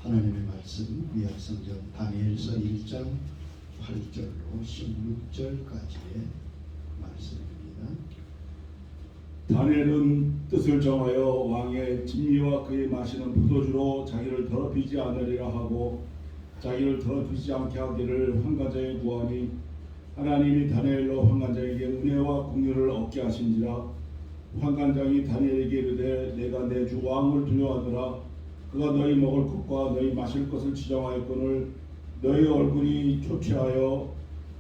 하나님의 말씀 구약성경 다니엘서 1장 8절로 16절까지의 말씀입니다. 다니엘은 뜻을 정하여 왕의 진미와 그의 마시는 포도주로 자기를 더럽히지 않으리라 하고 자기를 더럽히지 않게 하기를 환관장에 구하니 하나님이 다니엘로 환관장에게 은혜와 공유를 얻게 하신지라. 환관장이 다니엘에게 이르되 내가 내 주 왕을 두려워하노라. 그가 너희 먹을 것과 너희 마실 것을 지정하였거늘 너희 얼굴이 초췌하여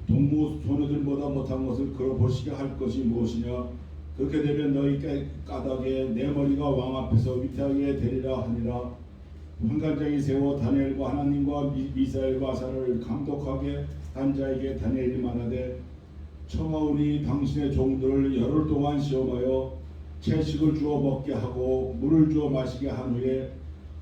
동무 소녀들보다 못한 것을 걸어보시게 할 것이 무엇이냐. 그렇게 되면 너희 까닭에 내 머리가 왕 앞에서 위태하게 되리라 하니라. 환관장이 세워 다니엘과 하나님과 미사엘과 아사를 감독하게 한 자에게 다니엘이 말하되 청하오니 당신의 종들을 열흘 동안 시험하여 채식을 주어 먹게 하고 물을 주어 마시게 한 후에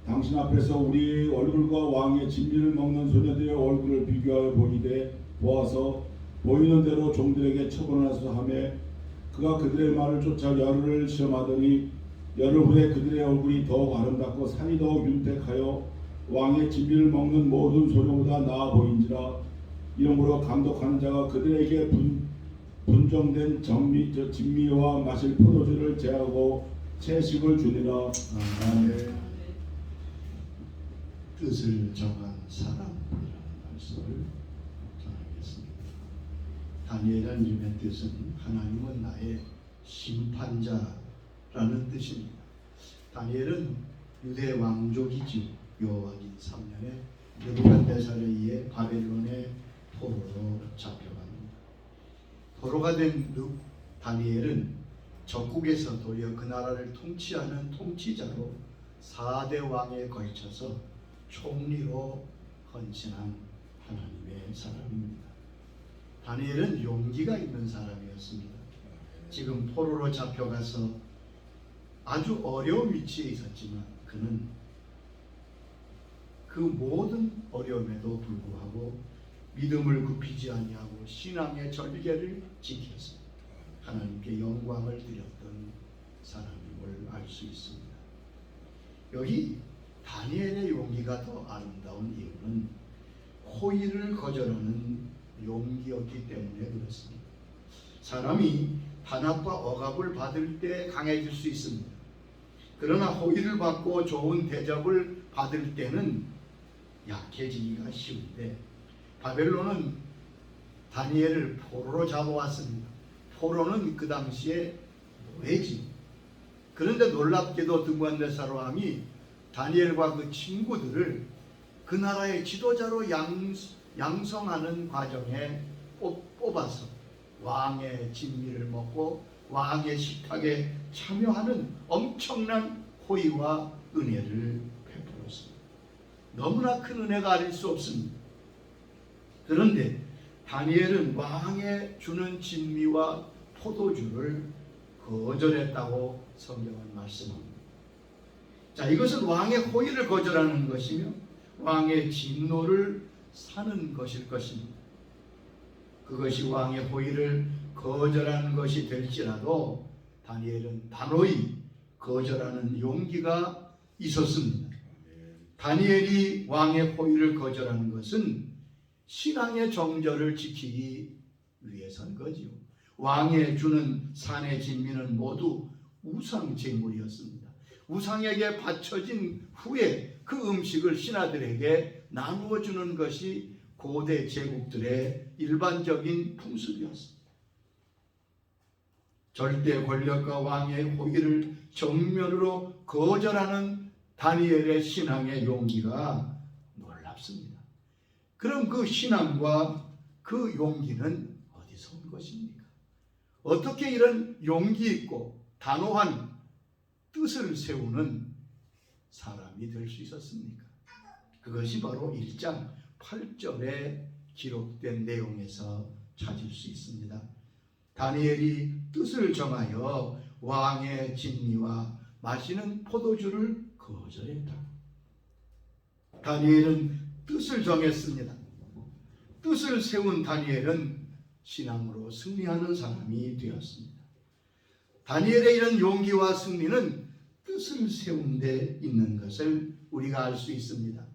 당신 앞에서 우리 얼굴과 왕의 진미를 먹는 소녀들의 얼굴을 비교하여 보이되 보아서 보이는 대로 종들에게 처분하소서 하며 그가 그들의 말을 쫓아 열흘을 시험하더니 열흘 후에 그들의 얼굴이 더욱 아름답고 살이 더욱 윤택하여 왕의 진미를 먹는 모든 소녀보다 나아 보인지라. 이러므로 감독하는 자가 그들에게 분정된 진미와 마실 포도주를 제하고 채식을 주니라. 아멘. 뜻을 정한 사람이라는 말씀을 전하겠습니다. 다니엘이라는 이름의 뜻은 하나님은 나의 심판자라는 뜻입니다. 다니엘은 유대 왕족이지요. 여호와긴 3년에 느부갓네살에 의해 바벨론의 포로로 잡혀갑니다. 포로가 된 다니엘은 적국에서 도리어 그 나라를 통치하는 통치자로 4대 왕에 걸쳐서 총리로 헌신한 하나님의 사람입니다. 다니엘은 용기가 있는 사람이었습니다. 지금 포로로 잡혀가서 아주 어려운 위치에 있었지만 그는 그 모든 어려움에도 불구하고 믿음을 굽히지 아니하고 신앙의 절개를 지켜서 하나님께 영광을 드렸던 사람임을 알 수 있습니다. 여기 다니엘의 용기가 더 아름다운 이유는 호의를 거절하는 용기였기 때문에 그렇습니다. 사람이 반합과 억압을 받을 때 강해질 수 있습니다. 그러나 호의를 받고 좋은 대접을 받을 때는 약해지기가 쉬운데 바벨론은 다니엘을 포로로 잡아왔습니다. 포로는 그 당시에 노예지. 그런데 놀랍게도 느부갓네살 왕이 다니엘과 그 친구들을 그 나라의 지도자로 양성하는 과정에 뽑아서 왕의 진미를 먹고 왕의 식탁에 참여하는 엄청난 호의와 은혜를 베풀었습니다. 너무나 큰 은혜가 아닐 수 없습니다. 그런데 다니엘은 왕의 주는 진미와 포도주를 거절했다고 성경은 말씀합니다. 자, 이것은 왕의 호의를 거절하는 것이며 왕의 진노를 사는 것일 것입니다. 그것이 왕의 호의를 거절하는 것이 될지라도 다니엘은 단호히 거절하는 용기가 있었습니다. 다니엘이 왕의 호의를 거절하는 것은 신앙의 정절을 지키기 위해서인 거지요. 왕의 주는 산의 진미는 모두 우상 제물이었습니다. 우상에게 바쳐진 후에 그 음식을 신하들에게 나누어 주는 것이 고대 제국들의 일반적인 풍습이었습니다. 절대 권력과 왕의 호의를 정면으로 거절하는 다니엘의 신앙의 용기가 놀랍습니다. 그럼 그 신앙과 그 용기는 어디서 온 것입니까? 어떻게 이런 용기 있고 단호한 뜻을 세우는 사람이 될 수 있었습니까? 그것이 바로 1장 8절에 기록된 내용에서 찾을 수 있습니다. 다니엘이 뜻을 정하여 왕의 진미와 마시는 포도주를 거절했다. 다니엘은 뜻을 정했습니다. 뜻을 세운 다니엘은 신앙으로 승리하는 사람이 되었습니다. 다니엘의 이런 용기와 승리는 뜻을 세운 데 있는 것을 우리가 알 수 있습니다.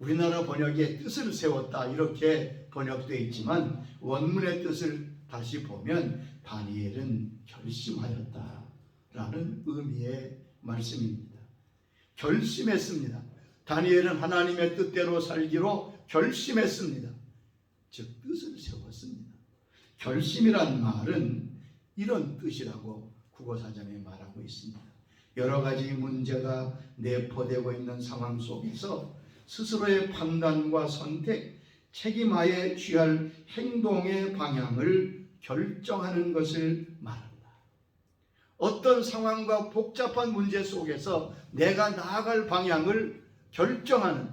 우리나라 번역에 뜻을 세웠다 이렇게 번역되어 있지만 원문의 뜻을 다시 보면 다니엘은 결심하였다라는 의미의 말씀입니다. 결심했습니다. 다니엘은 하나님의 뜻대로 살기로 결심했습니다. 즉 뜻을 세웠습니다. 결심이란 말은 이런 뜻이라고 국어사전에 말하고 있습니다. 여러 가지 문제가 내포되고 있는 상황 속에서 스스로의 판단과 선택, 책임하에 취할 행동의 방향을 결정하는 것을 말한다. 어떤 상황과 복잡한 문제 속에서 내가 나아갈 방향을 결정하는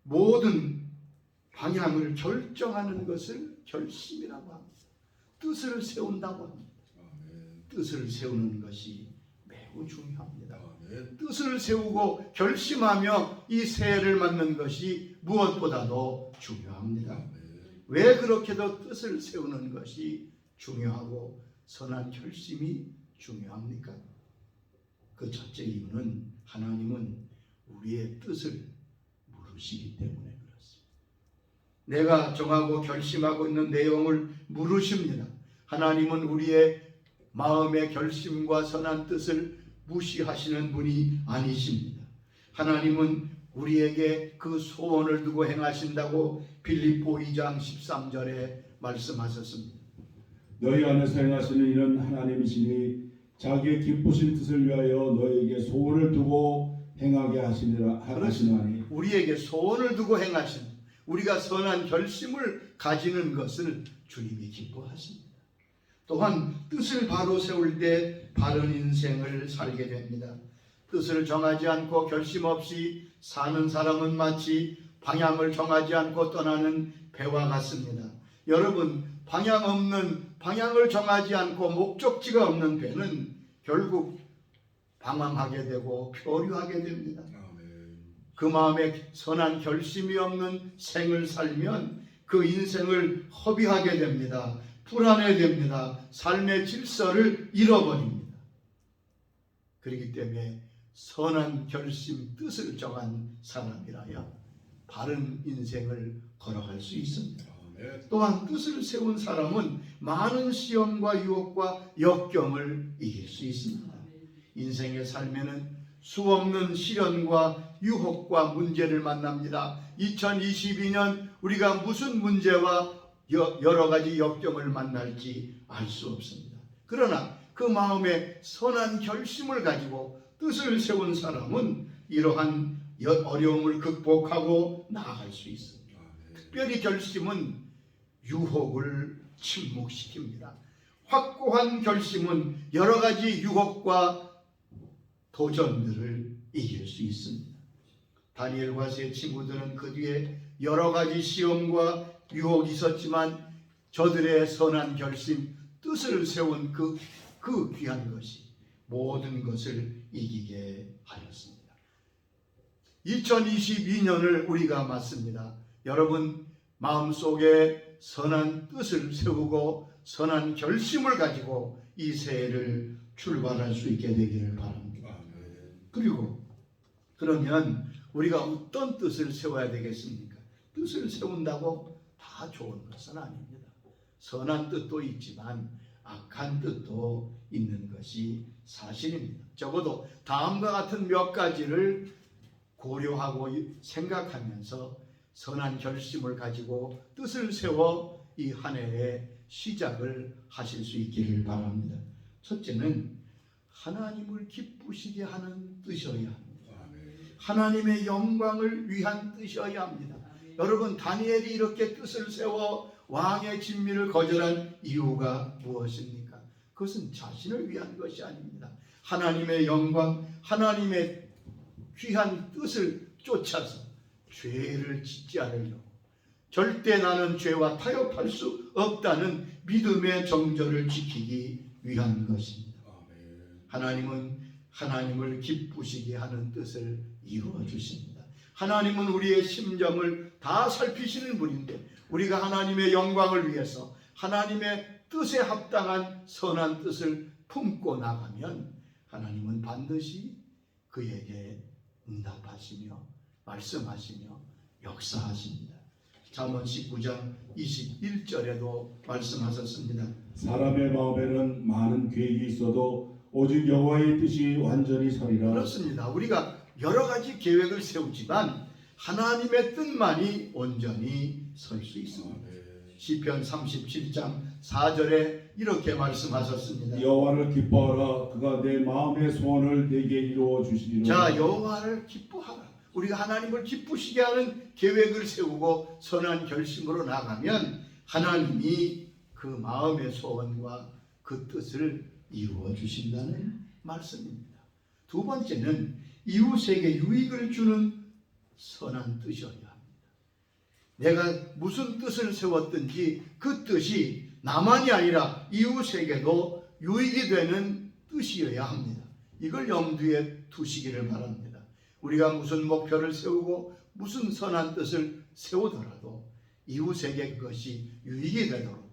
모든 방향을 결정하는 것을 결심이라고 합니다. 뜻을 세운다고 합니다. 뜻을 세우는 것이 매우 중요합니다. 뜻을 세우고 결심하며 이 새해를 맞는 것이 무엇보다도 중요합니다. 왜 그렇게도 뜻을 세우는 것이 중요하고 선한 결심이 중요합니까? 그 첫째 이유는 하나님은 우리의 뜻을 물으시기 때문에 그렇습니다. 내가 정하고 결심하고 있는 내용을 물으십니다. 하나님은 우리의 마음의 결심과 선한 뜻을 무시하시는 분이 아니십니다. 하나님은 우리에게 그 소원을 두고 행하신다고 빌립보 2장 13절에 말씀하셨습니다. 너희 안에서 행하시는 이는 하나님이시니 자기의 기쁘신 뜻을 위하여 너희에게 소원을 두고 행하게 하시나니. 우리에게 소원을 두고 행하신, 우리가 선한 결심을 가지는 것을 주님이 기뻐하십니다. 또한 뜻을 바로 세울 때 바른 인생을 살게 됩니다. 뜻을 정하지 않고 결심 없이 사는 사람은 마치 방향을 정하지 않고 떠나는 배와 같습니다. 여러분, 방향을 정하지 않고 목적지가 없는 배는 결국 방황하게 되고 표류하게 됩니다. 그 마음에 선한 결심이 없는 생을 살면 그 인생을 허비하게 됩니다. 불안해됩니다. 삶의 질서를 잃어버립니다. 그렇기 때문에 선한 결심, 뜻을 정한 사람이라야 바른 인생을 걸어갈 수 있습니다. 또한 뜻을 세운 사람은 많은 시험과 유혹과 역경을 이길 수 있습니다. 인생의 삶에는 수없는 시련과 유혹과 문제를 만납니다. 2022년 우리가 무슨 문제와 여러 가지 역경을 만날지 알 수 없습니다. 그러나 그 마음에 선한 결심을 가지고 뜻을 세운 사람은 이러한 어려움을 극복하고 나아갈 수 있습니다. 특별히 결심은 유혹을 침묵시킵니다. 확고한 결심은 여러 가지 유혹과 도전들을 이길 수 있습니다. 다니엘과 세 친구들은 그 뒤에 여러 가지 시험과 유혹이 있었지만 저들의 선한 결심, 뜻을 세운 그 귀한 것이 모든 것을 이기게 하였습니다. 2022년을 우리가 맞습니다. 여러분, 마음속에 선한 뜻을 세우고 선한 결심을 가지고 이 새해를 출발할 수 있게 되기를 바랍니다. 그리고 그러면 우리가 어떤 뜻을 세워야 되겠습니까? 뜻을 세운다고 다 좋은 것은 아닙니다. 선한 뜻도 있지만 악한 뜻도 있는 것이 사실입니다. 적어도 다음과 같은 몇 가지를 고려하고 생각하면서 선한 결심을 가지고 뜻을 세워 이 한 해의 시작을 하실 수 있기를 바랍니다. 첫째는 하나님을 기쁘시게 하는 뜻이어야 합니다. 하나님의 영광을 위한 뜻이어야 합니다. 여러분, 다니엘이 이렇게 뜻을 세워 왕의 진미를 거절한 이유가 무엇입니까? 그것은 자신을 위한 것이 아닙니다. 하나님의 영광, 하나님의 귀한 뜻을 쫓아서 죄를 짓지 않으려고, 절대 나는 죄와 타협할 수 없다는 믿음의 정절을 지키기 위한 것입니다. 하나님은 하나님을 기쁘시게 하는 뜻을 이루어 주십니다. 하나님은 우리의 심정을 다 살피시는 분인데 우리가 하나님의 영광을 위해서 하나님의 뜻에 합당한 선한 뜻을 품고 나가면 하나님은 반드시 그에게 응답하시며 말씀하시며 역사하십니다. 잠언 19장 21절에도 말씀하셨습니다. 사람의 마음에는 많은 계획이 있어도 오직 여호와의 뜻이 완전히 서리라. 그렇습니다. 우리가 여러 가지 계획을 세우지만 하나님의 뜻만이 온전히 설 수 있습니다. 시편 37장 4절에 이렇게 말씀하셨습니다. 여호와를 기뻐하라. 그가 내 마음의 소원을 내게 이루어 주시리라. 자, 여호와를 기뻐하라. 우리가 하나님을 기쁘시게 하는 계획을 세우고 선한 결심으로 나가면 하나님이 그 마음의 소원과 그 뜻을 이루어 주신다는 말씀입니다. 두 번째는 이웃에게 유익을 주는 선한 뜻이어야 합니다. 내가 무슨 뜻을 세웠든지 그 뜻이 나만이 아니라 이웃에게도 유익이 되는 뜻이어야 합니다. 이걸 염두에 두시기를 바랍니다. 우리가 무슨 목표를 세우고 무슨 선한 뜻을 세우더라도 이웃에게 그것이 유익이 되도록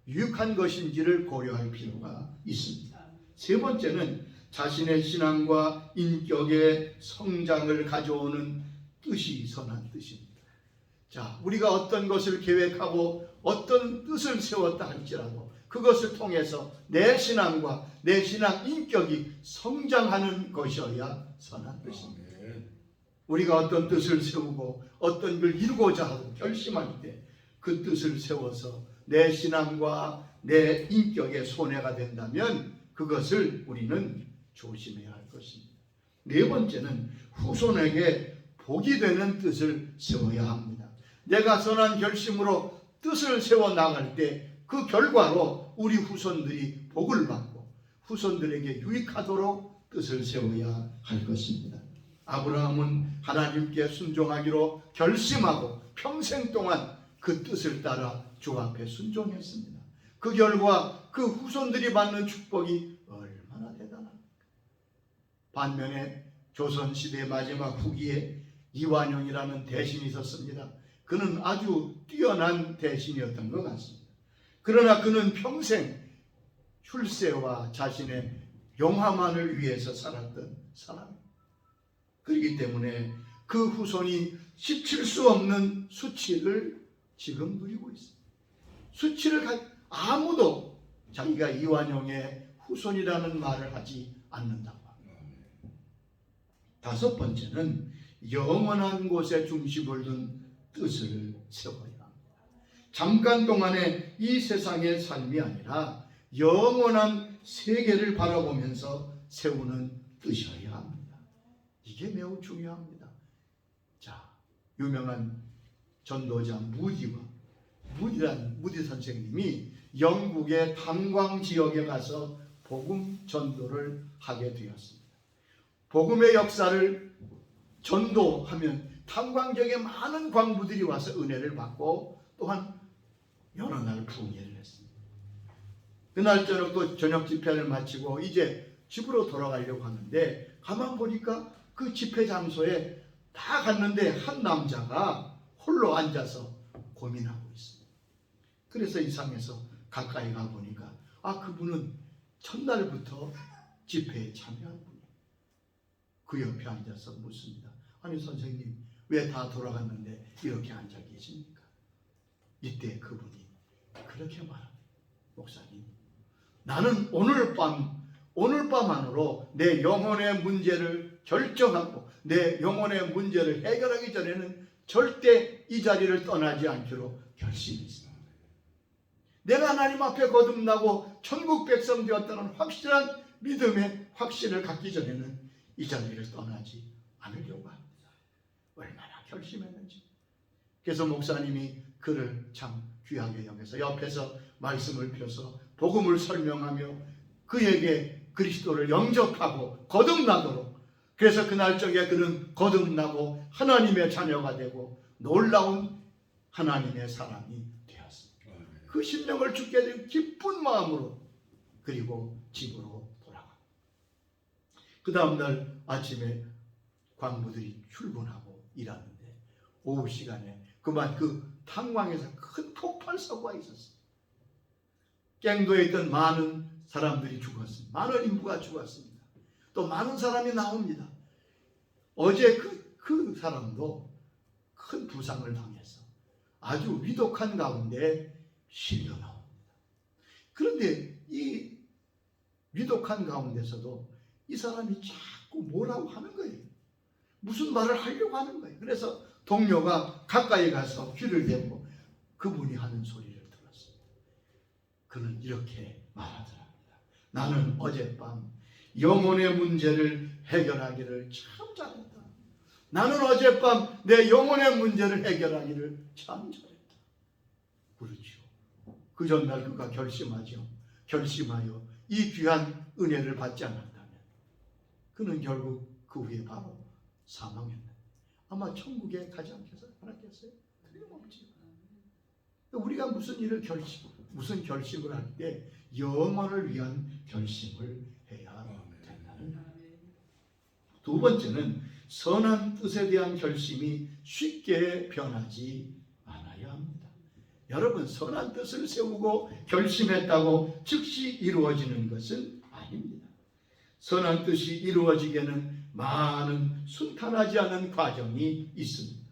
유익한 것인지를 고려할 필요가 있습니다. 세 번째는 자신의 신앙과 인격의 성장을 가져오는 뜻이 선한 뜻입니다. 자, 우리가 어떤 것을 계획하고 어떤 뜻을 세웠다 할지라도 그것을 통해서 내 신앙과 내 신앙 인격이 성장하는 것이어야 선한 뜻입니다. 우리가 어떤 뜻을 세우고 어떤 걸 이루고자 하고 결심할 때 그 뜻을 세워서 내 신앙과 내 인격에 손해가 된다면 그것을 우리는 조심해야 할 것입니다. 네 번째는 후손에게 복이 되는 뜻을 세워야 합니다. 내가 선한 결심으로 뜻을 세워 나갈 때 그 결과로 우리 후손들이 복을 받고 후손들에게 유익하도록 뜻을 세워야 할 것입니다. 아브라함은 하나님께 순종하기로 결심하고 평생 동안 그 뜻을 따라 주 앞에 순종했습니다. 그 결과 그 후손들이 받는 축복이 얼마나 대단합니까? 반면에 조선시대 마지막 후기에 이완용이라는 대신이 있었습니다. 그는 아주 뛰어난 대신이었던 것 같습니다. 그러나 그는 평생 출세와 자신의 영화만을 위해서 살았던 사람입니다. 그렇기 때문에 그 후손이 시칠 수 없는 수치를 지금 누리고 있습니다. 수치를 아무도 자기가 이완용의 후손이라는 말을 하지 않는다고 합니다. 다섯 번째는 영원한 곳에 중심을 둔 뜻을 세워야 합니다. 잠깐 동안의 이 세상의 삶이 아니라 영원한 세계를 바라보면서 세우는 뜻이어야 합니다. 이게 매우 중요합니다. 자, 유명한 전도자 무디 선생님이 영국의 탄광 지역에 가서 복음 전도를 하게 되었습니다. 복음의 역사를 전도하면 탄광 지역에 많은 광부들이 와서 은혜를 받고 또한 여러 날 부흥회를 했습니다. 그날 저녁 또 저녁 집회를 마치고 이제 집으로 돌아가려고 하는데 가만 보니까 그 집회 장소에 다 갔는데 한 남자가 홀로 앉아서 고민하고 있습니다. 그래서 이상해서 가까이 가보니까 그분은 첫날부터 집회에 참여한 분이에요. 그 옆에 앉아서 묻습니다. 아니 선생님 왜 다 돌아갔는데 이렇게 앉아 계십니까? 이때 그분이 그렇게 말합니다. 목사님, 나는 오늘 밤 안으로 내 영혼의 문제를 결정하고 내 영혼의 문제를 해결하기 전에는 절대 이 자리를 떠나지 않기로 결심했습니다. 내가 하나님 앞에 거듭나고 천국 백성 되었다는 확실한 믿음의 확신을 갖기 전에는 이 자리를 떠나지 않으려고 합니다. 얼마나 결심했는지. 그래서 목사님이 그를 참 귀하게 여겨서 옆에서 말씀을 펴서 복음을 설명하며 그에게 그리스도를 영접하고 거듭나도록, 그래서 그날 적에 그는 거듭나고 하나님의 자녀가 되고 놀라운 하나님의 사람이 되었습니다. 그 심령을 주게 된 기쁜 마음으로 그리고 집으로 돌아가. 그 다음날 아침에 광부들이 출근하고 일하는데 오후 시간에 그만 그 탄광에서 큰 폭발 사고가 있었어요. 갱도에 있던 많은 사람들이 죽었습니다. 많은 인부가 죽었습니다. 또 많은 사람이 나옵니다. 어제 그 그 사람도 큰 부상을 당해서 아주 위독한 가운데 실려 나옵니다. 그런데 이 위독한 가운데서도 이 사람이 자꾸 뭐라고 하는 거예요. 무슨 말을 하려고 하는 거예요. 그래서 동료가 가까이 가서 귀를 대고 그분이 하는 소리를 들었습니다. 그는 이렇게 말하더랍니다. 나는 어젯밤 영혼의 문제를 해결하기를 참 잘했다. 나는 어젯밤 내 영혼의 문제를 해결하기를 참 잘했다. 그렇죠. 그 전날 그가 결심하여 이 귀한 은혜를 받지 않았다면 그는 결국 그 후에 바로 사망했네. 아마 천국에 가지 않았겠어요? 틀림없지. 우리가 무슨 결심을 할 때 영원을 위한 결심을 해야 된다는 거예요. 두 번째는 선한 뜻에 대한 결심이 쉽게 변하지 않아야 합니다. 여러분, 선한 뜻을 세우고 결심했다고 즉시 이루어지는 것은 아닙니다. 선한 뜻이 이루어지게는 많은 순탄하지 않은 과정이 있습니다.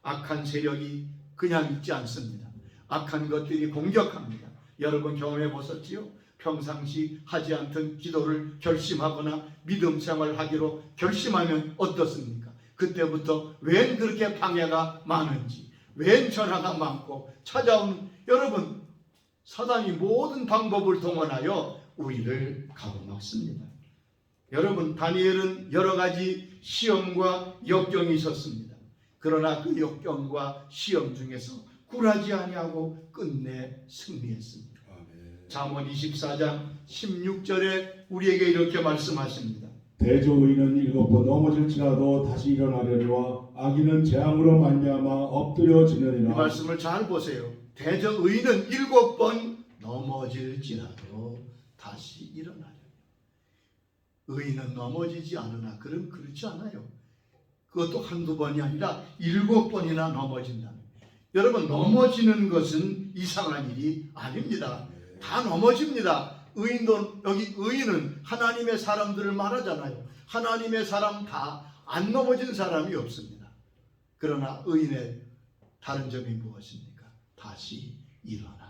악한 세력이 그냥 있지 않습니다. 악한 것들이 공격합니다. 여러분 경험해 보셨지요? 평상시 하지 않던 기도를 결심하거나 믿음 생활하기로 결심하면 어떻습니까? 그때부터 웬 그렇게 방해가 많은지, 웬 전화가 많고 찾아오는, 여러분 사단이 모든 방법을 동원하여 우리를 가로막습니다. 여러분, 다니엘은 여러 가지 시험과 역경이 있었습니다. 그러나 그 역경과 시험 중에서 굴하지 아니하고 끝내 승리했습니다. 잠언 24장 16절에 우리에게 이렇게 말씀하십니다. 대저의인은 7번 넘어질지라도 다시 일어나려니와 악인은 재앙으로 말미암아 엎드려지느니라. 이 말씀을 잘 보세요. 대저의인은 7번 넘어질지라도 다시 일어나려니. 의인은 넘어지지 않으나 그럼 그렇지 않아요. 그것도 한두 번이 아니라 7번이나 넘어진다는. 여러분, 넘어지는 것은 이상한 일이 아닙니다. 다 넘어집니다. 여기 의인은 하나님의 사람들을 말하잖아요. 하나님의 사람 다 안 넘어진 사람이 없습니다. 그러나 의인의 다른 점이 무엇입니까? 다시 일어난다.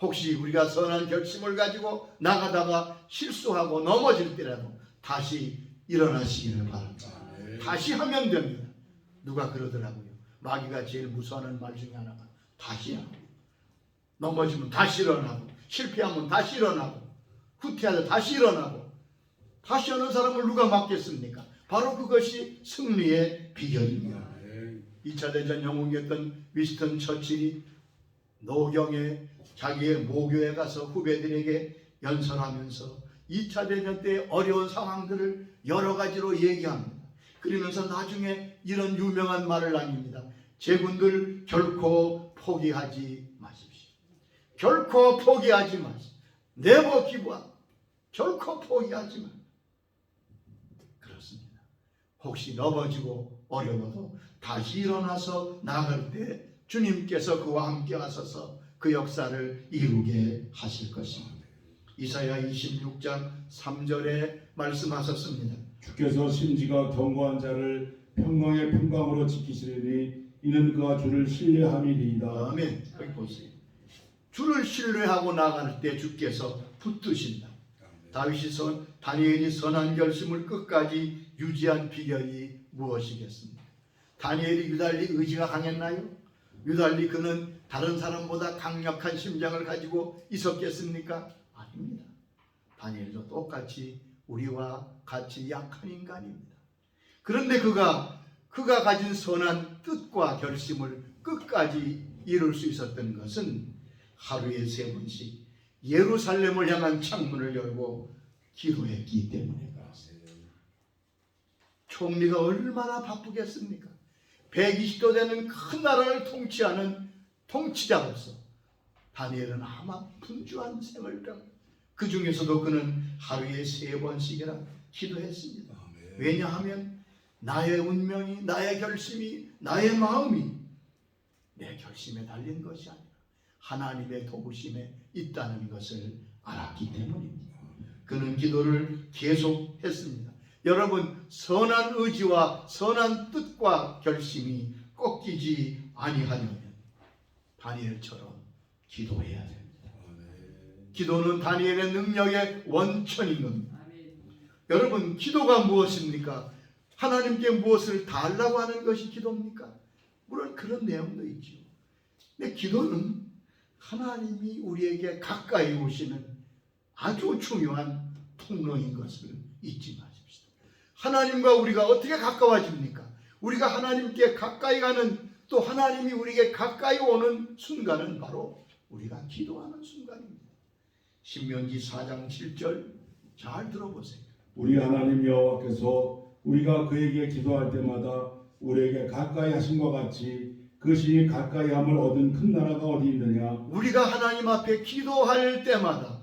혹시 우리가 선한 결심을 가지고 나가다가 실수하고 넘어질 때라도 다시 일어나시기를 바랍니다. 다시 하면 됩니다. 누가 그러더라고요. 마귀가 제일 무서워하는 말 중에 하나가 다시 하고, 넘어지면 다시 일어나고, 실패하면 다시 일어나고, 후퇴하다 다시 일어나고. 다시 하는 사람을 누가 막겠습니까? 바로 그것이 승리의 비결입니다. 2차 대전 영웅이었던 위스턴 처칠이 노경에 자기의 모교에 가서 후배들에게 연설하면서 2차 대전 때 어려운 상황들을 여러 가지로 얘기합니다. 그러면서 나중에 이런 유명한 말을 남깁니다. 제군들 결코 포기하지 마십시오. 결코 포기하지 마십시오. Never give up. 결코 포기하지 마. 그렇습니다. 혹시 넘어지고 어려워도 다시 일어나서 나갈 때 주님께서 그와 함께 하셔서 그 역사를 이루게 하실 것입니다. 이사야 26장 3절에 말씀하셨습니다. 주께서 심지가 견고한 자를 평강의 평강으로 지키시리니 이는 그가 주를 신뢰함이니이다. 아멘. 여기 보세요. 주를 신뢰하고 나갈 때 주께서 붙드신다. 다윗이 다니엘이 선한 결심을 끝까지 유지한 비결이 무엇이겠습니까? 다니엘이 유달리 의지가 강했나요? 유달리 그는 다른 사람보다 강력한 심장을 가지고 있었겠습니까? 아닙니다. 다니엘도 똑같이 우리와 같이 약한 인간입니다. 그런데 그가 가진 선한 뜻과 결심을 끝까지 이룰 수 있었던 것은 하루에 3번씩 예루살렘을 향한 창문을 열고 기도했기 때문에 그렇습니다. 총리가 얼마나 바쁘겠습니까? 120도 되는 큰 나라를 통치하는 통치자로서 다니엘은 아마 분주한 생활병, 그 중에서도 그는 하루에 3번씩이나 기도했습니다. 왜냐하면 나의 운명이, 나의 결심이, 나의 마음이 내 결심에 달린 것이 아니라 하나님의 도우심에 있다는 것을 알았기 때문입니다. 그는 기도를 계속했습니다. 여러분, 선한 의지와 선한 뜻과 결심이 꺾이지 아니하려면 다니엘처럼 기도해야 됩니다. 기도는 다니엘의 능력의 원천인 겁니다. 여러분, 기도가 무엇입니까? 하나님께 무엇을 달라고 하는 것이 기도입니까? 물론 그런 내용도 있죠. 근데 기도는 하나님이 우리에게 가까이 오시는 아주 중요한 통로인 것을 잊지 마십시다. 하나님과 우리가 어떻게 가까워집니까? 우리가 하나님께 가까이 가는, 또 하나님이 우리에게 가까이 오는 순간은 바로 우리가 기도하는 순간입니다. 신명기 4장 7절 잘 들어보세요. 우리 하나님 여호와께서 우리가 그에게 기도할 때마다 우리에게 가까이 하심과 같이 그 신이 가까이함을 얻은 큰 나라가 어디 있느냐? 우리가 하나님 앞에 기도할 때마다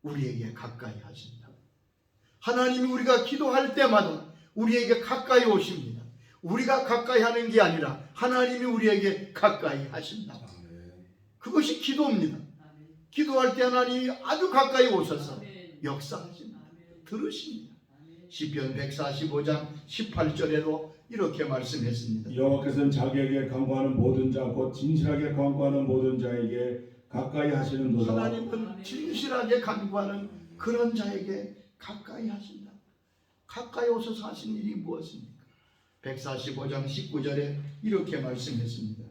우리에게 가까이 하신다. 하나님이 우리가 기도할 때마다 우리에게 가까이 오십니다. 우리가 가까이 하는 게 아니라 하나님이 우리에게 가까이 하신다. 그것이 기도입니다. 기도할 때 하나님이 아주 가까이 오셔서 역사하십니다. 들으십니다. 시편 145장 18절에도 이렇게 말씀했습니다. 여호와께서는 자기에게 간구하는 모든 자 곧 진실하게 간구하는 모든 자에게 가까이 하시는도다. 하나님은 진실하게 간구하는 그런 자에게 가까이 하신다. 가까이 오셔서 하신 일이 무엇입니까? 145장 19절에 이렇게 말씀했습니다.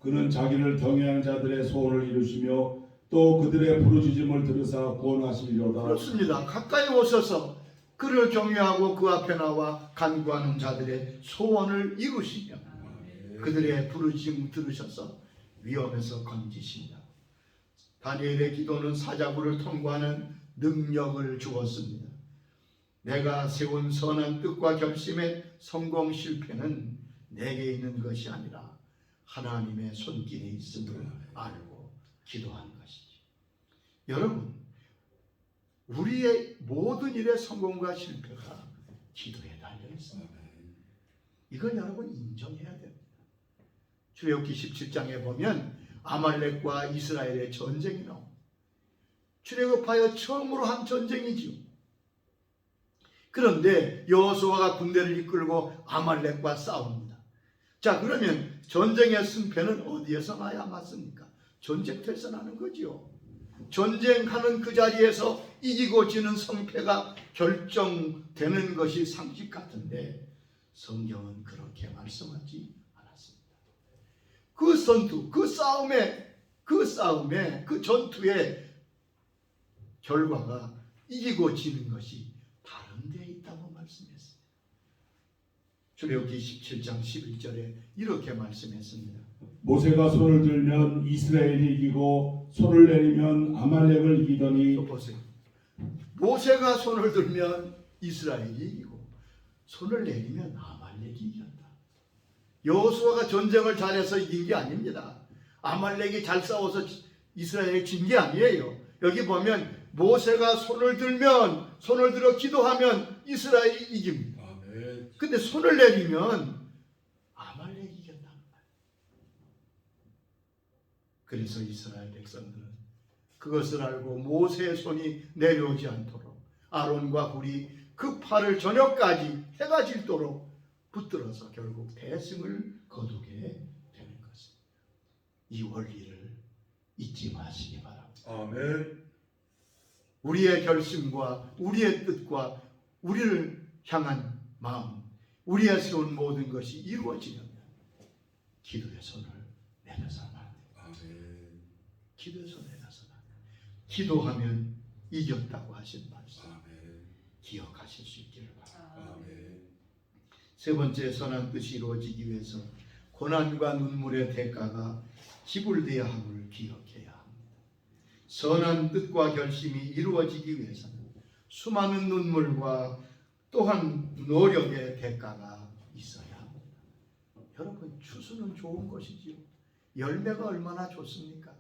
그는 자기를 경외하는 자들의 소원을 이루시며 또 그들의 부르짖음을 들으사 구원하시리로다. 그렇습니다. 가까이 오셔서 그를 경외하고 그 앞에 나와 간구하는 자들의 소원을 이루시며 그들의 부르짖음 들으셔서 위험에서 건지신다. 다니엘의 기도는 사자굴을 통과하는 능력을 주었습니다. 내가 세운 선한 뜻과 결심의 성공 실패는 내게 있는 것이 아니라 하나님의 손길에 있음을 알고 기도한 것이지. 여러분, 우리의 모든 일의 성공과 실패가 기도에 달려 있습니다. 이걸 여러분 인정해야 됩니다. 출애굽기 17장에 보면 아말렉과 이스라엘의 전쟁이 나옵니다. 출애굽하여 처음으로 한 전쟁이지요. 그런데 여호수아가 군대를 이끌고 아말렉과 싸웁니다. 자, 그러면 전쟁의 승패는 어디에서 나야 맞습니까? 전쟁터에서 나는 거지요. 전쟁하는 그 자리에서 이기고 지는 성패가 결정되는 것이 상식 같은데 성경은 그렇게 말씀하지 않았습니다. 그 전투, 그 싸움의 그 전투의 결과가 이기고 지는 것이 다른 데에 있다고 말씀했습니다. 출애굽기 17장 11절에 이렇게 말씀했습니다. 모세가 손을 들면 이스라엘이 이기고 손을 내리면 아말렉을 이기더니. 또 보세요. 모세가 손을 들면 이스라엘이 이기고 손을 내리면 아말렉이 이겼다. 여호수아가 전쟁을 잘해서 이긴 게 아닙니다. 아말렉이 잘 싸워서 이스라엘이 진 게 아니에요. 여기 보면 모세가 손을 들어 기도하면 이스라엘이 이깁니다. 근데 손을 내리면 아말렉이 이겼다는 거예요. 그래서 이스라엘 백성들은 그것을 알고 모세의 손이 내려오지 않도록 아론과 훌이 그 팔을 저녁까지 해가 질도록 붙들어서 결국 대승을 거두게 되는 것입니다. 이 원리를 잊지 마시기 바랍니다. 아멘. 우리의 결심과 우리의 뜻과 우리를 향한 마음, 우리의 세운 모든 것이 이루어지려면 기도의 손을 내려서는 안 돼요. 기도의 손을 내려서는 안 돼요. 기도하면 이겼다고 하신 말씀 기억하실 수 있기를 바랍니다. 세 번째, 선한 뜻이 이루어지기 위해서 고난과 눈물의 대가가 지불돼야 함을 기억해야 합니다. 선한 뜻과 결심이 이루어지기 위해서는 수많은 눈물과 또한 노력의 대가가 있어야 합니다. 여러분, 추수는 좋은 것이지요. 열매가 얼마나 좋습니까?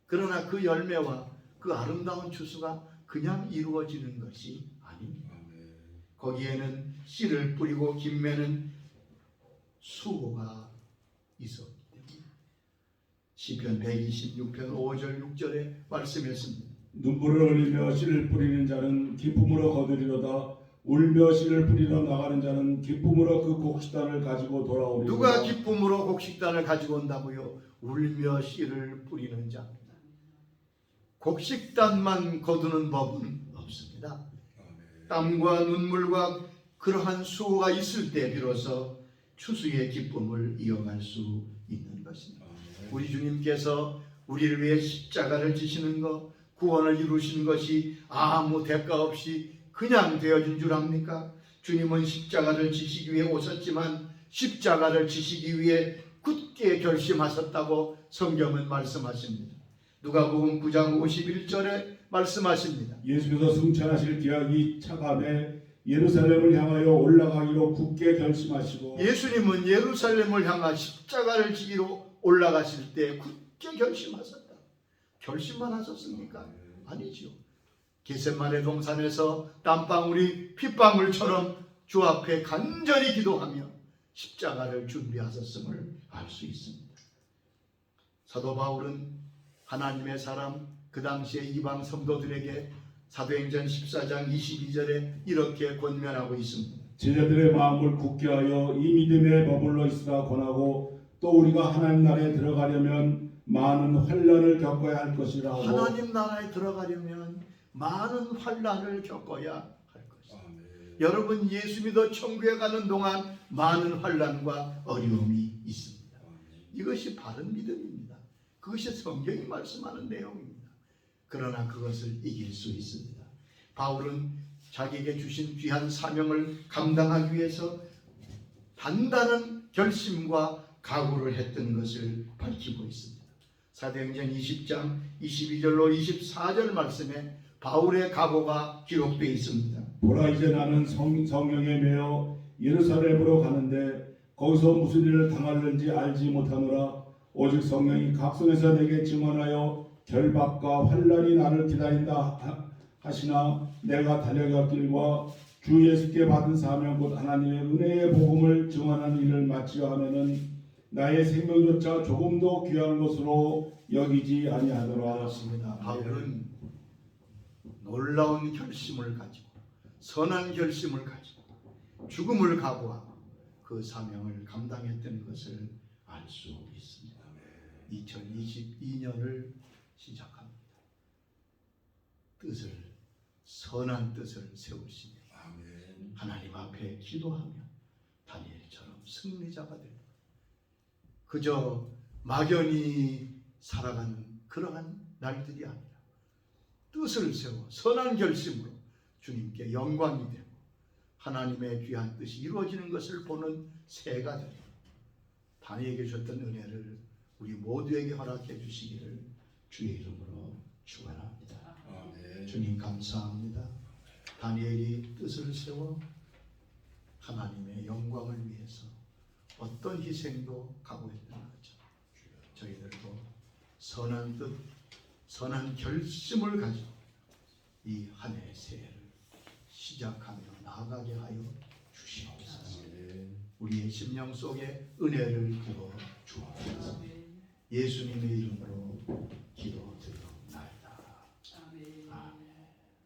그러나 그 열매와 그 아름다운 추수가 그냥 이루어지는 것이 아닙니다. 거기에는 씨를 뿌리고 김매는 수고가 있었기 때문에 시편 126편 5절 6절에 말씀했습니다. 눈물을 흘리며 씨를 뿌리는 자는 기쁨으로 거두리로다. 울며 씨를 뿌리러 나가는 자는 기쁨으로 그 곡식단을 가지고 돌아오리라. 누가 기쁨으로 곡식단을 가지고 온다고요? 울며 씨를 뿌리는 자입니다. 곡식단만 거두는 법은 없습니다. 땀과 눈물과 그러한 수고가 있을 때 비로소 추수의 기쁨을 이어갈 수 있는 것입니다. 우리 주님께서 우리를 위해 십자가를 지시는 것, 구원을 이루신 것이 아무 대가 없이 그냥 되어진 줄 압니까? 주님은 십자가를 지시기 위해 오셨지만 십자가를 지시기 위해 굳게 결심하셨다고 성경은 말씀하십니다. 누가복음 9장 51절에 말씀하십니다. 예수께서 승천하실 기약이 차감에 예루살렘을 향하여 올라가기로 굳게 결심하시고 예수님은 예루살렘을 향한 십자가를 지기로 올라가실 때 굳게 결심하셨다. 결심만 하셨습니까? 아니지요. 겟세마네 동산에서 땀방울이 핏방울처럼 주 앞에 간절히 기도하며 십자가를 준비하셨음을 알 수 있습니다. 사도 바울은 하나님의 사람, 그 당시에 이방 성도들에게 사도행전 14장 22절에 이렇게 권면하고 있습니다. 제자들의 마음을 굳게 하여 이 믿음에 머물러 있으라 권하고 또 우리가 하나님 나라에 들어가려면 많은 환난을 겪어야 할 것이라 하고 하나님 나라에 들어가려면 많은 환난을 겪어야 할 것입니다. 여러분 예수 믿어 천국에 가는 동안 많은 환난과 어려움이 있습니다. 이것이 바른 믿음입니다. 그것이 성경이 말씀하는 내용입니다. 그러나 그것을 이길 수 있습니다. 바울은 자기에게 주신 귀한 사명을 감당하기 위해서 단단한 결심과 각오를 했던 것을 밝히고 있습니다. 사도행전 20장 22절로 24절 말씀에 바울의 각오가 기록되어 있습니다. 보라 이제 나는 성령에 매여 예루살렘으로 가는데 거기서 무슨 일을 당할는지 알지 못하노라. 오직 성령이 각성에서 내게 증언하여 결박과 환난이 나를 기다린다 하시나 내가 달려갈 길과 주 예수께 받은 사명 곧 하나님의 은혜의 복음을 증언하는 일을 마치려 하면은 나의 생명조차 조금도 귀한 것으로 여기지 아니하더라. 그렇습니다. 바울은 놀라운 결심을 가지고 선한 결심을 가지고 죽음을 각오하고 그 사명을 감당했던 것을 알 수 있습니다. 2022년을 시작합니다. 선한 뜻을 세우시며 하나님 앞에 기도하며 다니엘처럼 승리자가 되고 그저 막연히 살아가는 그러한 날들이 아니라 뜻을 세워 선한 결심으로 주님께 영광이 되고 하나님의 귀한 뜻이 이루어지는 것을 보는 새가 되고 다니엘에게 주셨던 은혜를 우리 모두에게 허락해 주시기를 주의 이름으로 축원합니다. 주님 감사합니다. 다니엘이 뜻을 세워 하나님의 영광을 위해서 어떤 희생도 각오했던 거죠. 저희들도 선한 뜻, 선한 결심을 가지고 이 한 해의 새해를 시작하며 나아가게 하여 주시옵소서. 우리의 심령 속에 은혜를 부어 주옵소서. 예수님의 이름으로